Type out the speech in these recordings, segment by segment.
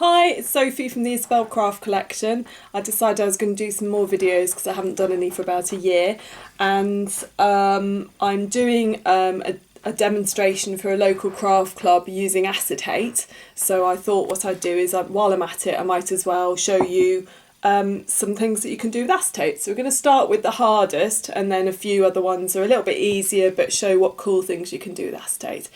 Hi, it's Sophie from the Isabel Craft Collection. I decided I was going to do some more videos because I haven't done any for about a year, and I'm doing a demonstration for a local craft club using acetate. So I thought what I'd do is, while I'm at it, I might as well show you some things that you can do with acetate. So we're going to start with the hardest, and then a few other ones are a little bit easier but show what cool things you can do with acetate.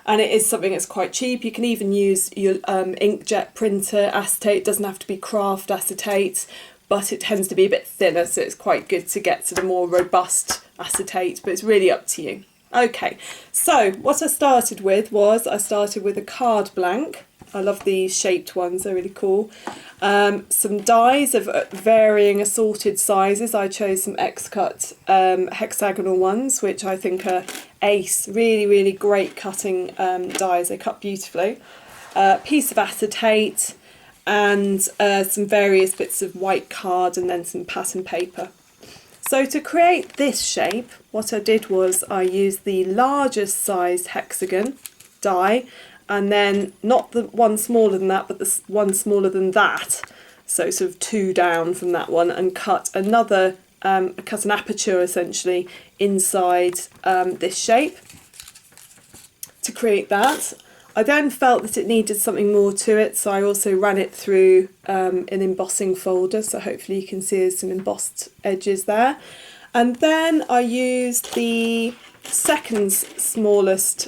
And it is something that's quite cheap. You can even use your inkjet printer acetate. It doesn't have to be craft acetate, but it tends to be a bit thinner, so it's quite good to get to the more robust acetate, but it's really up to you. Okay, so what I started with was a card blank. I love these shaped ones, they're really cool. Some dies of varying assorted sizes. I chose some X-cut hexagonal ones, which I think are ace. Really great cutting dies, they cut beautifully. Piece of acetate and some various bits of white card, and then some pattern paper. So to create this shape, what I did was I used the largest size hexagon die, and then not the one smaller than that, but the one smaller than that, so sort of two down from that one, and cut another, cut an aperture essentially inside this shape to create that. I then felt that it needed something more to it, so I also ran it through an embossing folder, so hopefully you can see there's some embossed edges there. And then I used the second smallest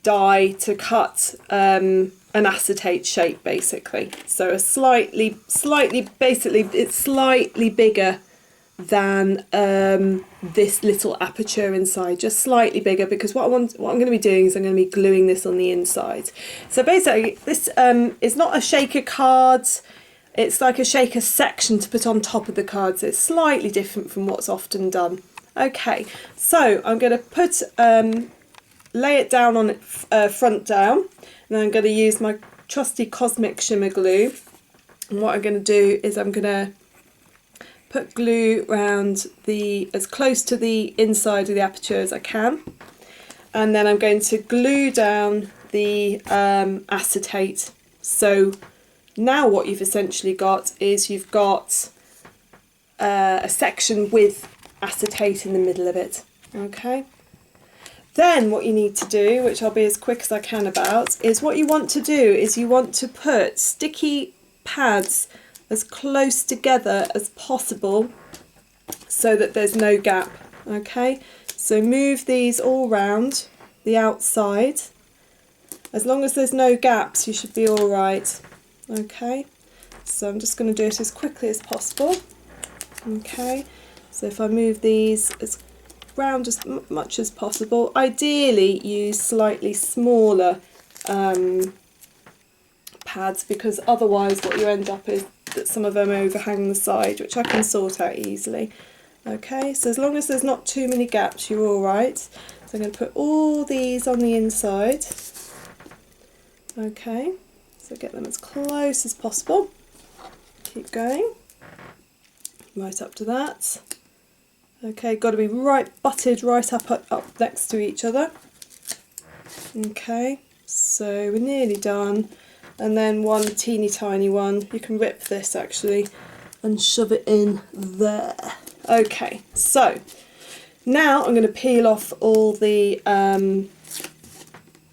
die to cut an acetate shape, basically. So a slightly basically it's slightly bigger than this little aperture inside, just slightly bigger, because what I'm going to be doing is I'm going to be gluing this on the inside. So basically this is not a shaker card, it's like a shaker section to put on top of the card, so it's slightly different from what's often done. Okay, so I'm going to put lay it down on it front down, and then I'm going to use my trusty Cosmic Shimmer glue, and what I'm going to do is I'm going to put glue around as close to the inside of the aperture as I can, and then I'm going to glue down the acetate. So now what you've essentially got is you've got a section with acetate in the middle of it. Okay. Then what you need to do, which I'll be as quick as I can about, is what you want to do is you want to put sticky pads as close together as possible so that there's no gap. Okay, so move these all round the outside. As long as there's no gaps, you should be all right. Okay, so I'm just going to do it as quickly as possible. Okay, so if I move these as round as much as possible, ideally use slightly smaller pads, because otherwise what you end up is that some of them overhang the side, which I can sort out easily. Okay, so as long as there's not too many gaps, you're all right. So I'm going to put all these on the inside. Okay, so get them as close as possible. Keep going right up to that. Okay, got to be butted right up next to each other. Okay, so we're nearly done. And then one teeny tiny one. You can rip this actually and shove it in there. Okay, so now I'm going to peel off all the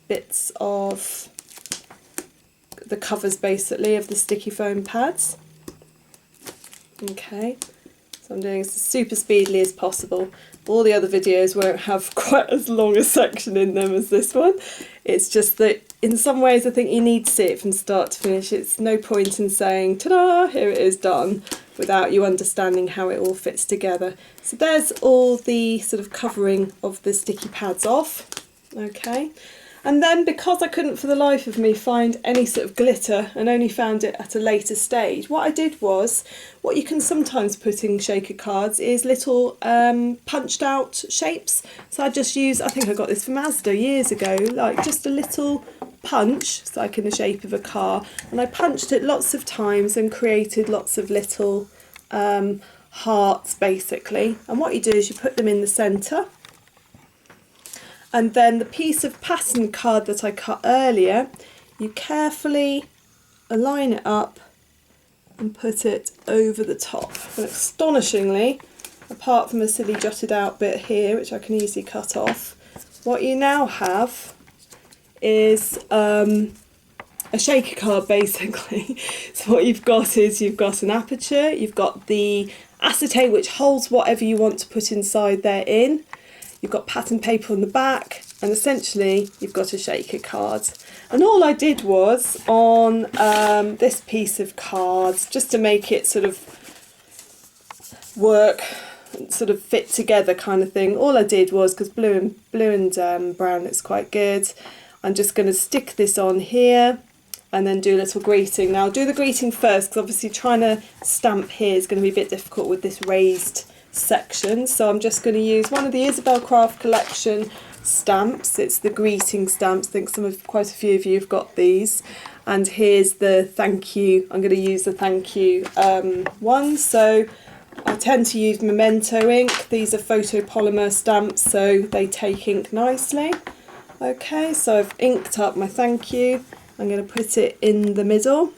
bits of the covers, basically, of the sticky foam pads. Okay. I'm doing this as super speedily as possible. All the other videos won't have quite as long a section in them as this one. It's just that in some ways I think you need to see it from start to finish. It's no point in saying, ta-da, here it is done, without you understanding how it all fits together. So there's all the sort of covering of the sticky pads off. Okay. And then, because I couldn't for the life of me find any sort of glitter and only found it at a later stage, what I did was, what you can sometimes put in shaker cards is little punched out shapes. So I just used, I think I got this from Asda years ago, like just a little punch, it's like in the shape of a car, and I punched it lots of times and created lots of little hearts, basically. And what you do is you put them in the centre. And then the piece of pattern card that I cut earlier, you carefully align it up and put it over the top. And astonishingly, apart from a silly jotted out bit here, which I can easily cut off, what you now have is a shaker card basically. So what you've got is you've got an aperture, you've got the acetate which holds whatever you want to put inside there in, you've got pattern paper on the back, and essentially you've got a shaker card. And all I did was on this piece of cards, just to make it sort of work, sort of fit together kind of thing, all I did was, because blue and brown looks quite good, I'm just going to stick this on here and then do a little greeting. Now I'll do the greeting first, because obviously trying to stamp here is going to be a bit difficult with this raised section. So I'm just going to use one of the Isabel Craft Collection stamps. It's the greeting stamps. I think quite a few of you have got these. And here's the thank you. I'm going to use the thank you one. So I tend to use Memento ink. These are photopolymer stamps, so they take ink nicely. Okay, so I've inked up my thank you. I'm going to put it in the middle.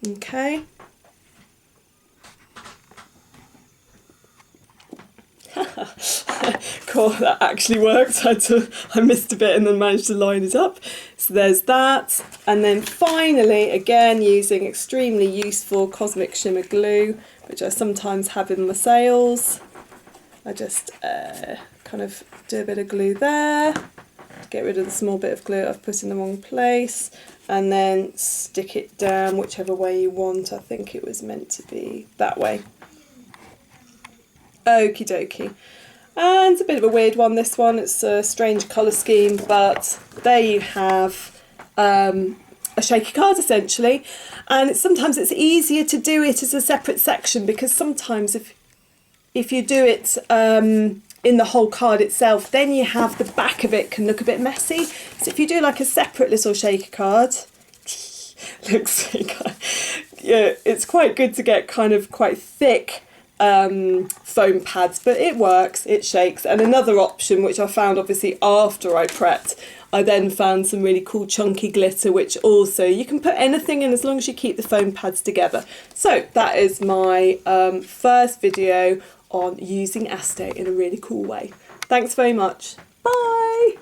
Okay. Cool, that actually worked. I missed a bit and then managed to line it up. So there's that. And then finally, again, using extremely useful Cosmic Shimmer glue, which I sometimes have in my sales. I just kind of do a bit of glue there, get rid of the small bit of glue I've put in the wrong place, and then stick it down whichever way you want. I think it was meant to be that way. Okie dokie. And a bit of a weird one, this one. It's a strange colour scheme, but there you have a shaker card essentially. And sometimes it's easier to do it as a separate section, because sometimes if you do it in the whole card itself, then you have the back of it can look a bit messy. So if you do like a separate little shaker card, looks yeah, it's quite good to get kind of quite thick foam pads, but it works, it shakes. And another option, which I found obviously after I prepped, I then found some really cool chunky glitter, which also you can put anything in as long as you keep the foam pads together. So that is my first video on using acetate in a really cool way. Thanks very much. Bye!